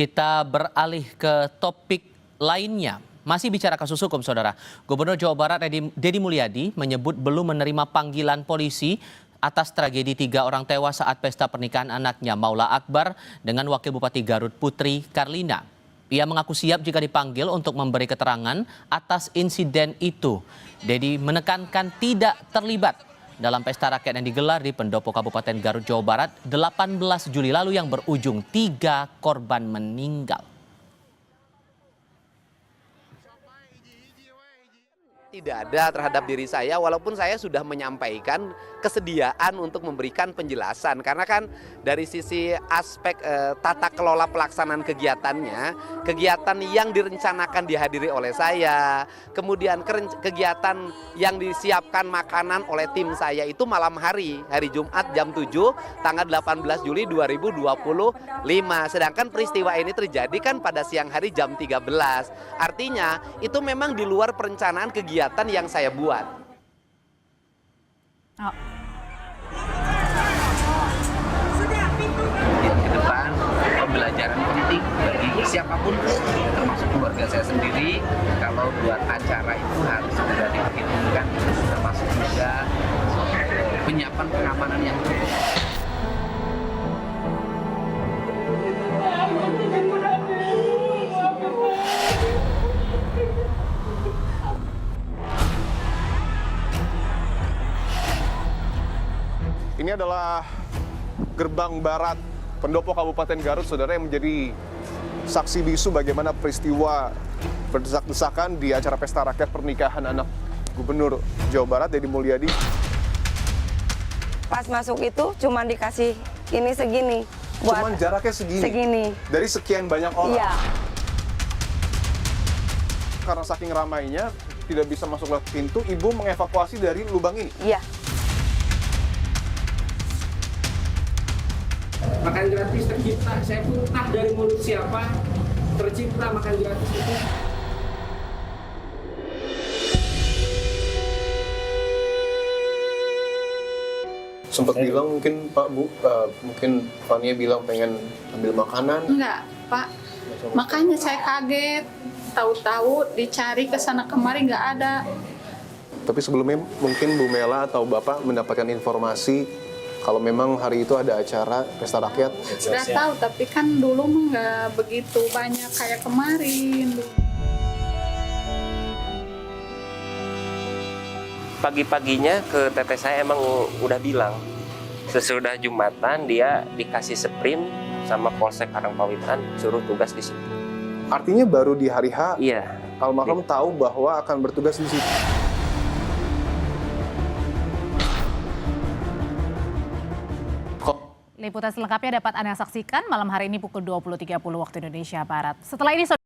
Kita beralih ke topik lainnya. Masih bicara kasus hukum, Saudara. Gubernur Jawa Barat Deddy Mulyadi menyebut belum menerima panggilan polisi atas tragedi 3 orang tewas saat pesta pernikahan anaknya Maula Akbar dengan Wakil Bupati Garut Putri Karlina. Ia mengaku siap jika dipanggil untuk memberi keterangan atas insiden itu. Deddy menekankan tidak terlibat dalam pesta rakyat yang digelar di Pendopo Kabupaten Garut, Jawa Barat 18 Juli lalu yang berujung 3 korban meninggal. Tidak ada terhadap diri saya, walaupun saya sudah menyampaikan kesediaan untuk memberikan penjelasan. Karena kan dari sisi aspek tata kelola pelaksanaan kegiatannya, kegiatan yang direncanakan dihadiri oleh saya, kemudian kegiatan yang disiapkan makanan oleh tim saya itu malam hari Jumat jam 7, tanggal 18 Juli 2025. Sedangkan peristiwa ini terjadi kan pada siang hari jam 13. Artinya itu memang di luar perencanaan kegiatan yang saya buat. Ke depan pembelajaran penting bagi siapapun, termasuk keluarga saya sendiri, kalau buat acara itu harus segera diperhitungkan, termasuk juga penyiapan pengamanan yang cukup. Ini adalah gerbang barat Pendopo Kabupaten Garut, Saudara, yang menjadi saksi bisu bagaimana peristiwa berdesak-desakan di acara pesta rakyat pernikahan anak Gubernur Jawa Barat Deddy Mulyadi. Pas masuk itu cuma dikasih ini segini. Cuman jaraknya segini. Dari sekian banyak orang. Iya. Karena saking ramainya tidak bisa masuk lewat pintu, ibu mengevakuasi dari lubang ini. Iya. Makan gratis tercipta, saya pun entah dari mulut siapa tercipta makan gratis itu. Sempat bilang mungkin Pak Bu, mungkin Fania bilang pengen ambil makanan. Enggak, Pak. Makanya saya kaget. Tahu-tahu dicari ke sana kemari nggak ada. Tapi sebelumnya mungkin Bu Mela atau Bapak mendapatkan informasi kalau memang hari itu ada acara pesta rakyat. Sudah tahu, tapi kan dulu mah nggak begitu banyak kayak kemarin. Pagi-paginya ke teteh saya emang udah bilang sesudah Jumatan dia dikasih sprint sama Polsek Karangpawitan suruh tugas di situ. Artinya baru di hari H, Iya. almarhum tahu bahwa akan bertugas di situ. Liputan selengkapnya dapat Anda saksikan malam hari ini pukul 20.30 waktu Indonesia Barat. Setelah ini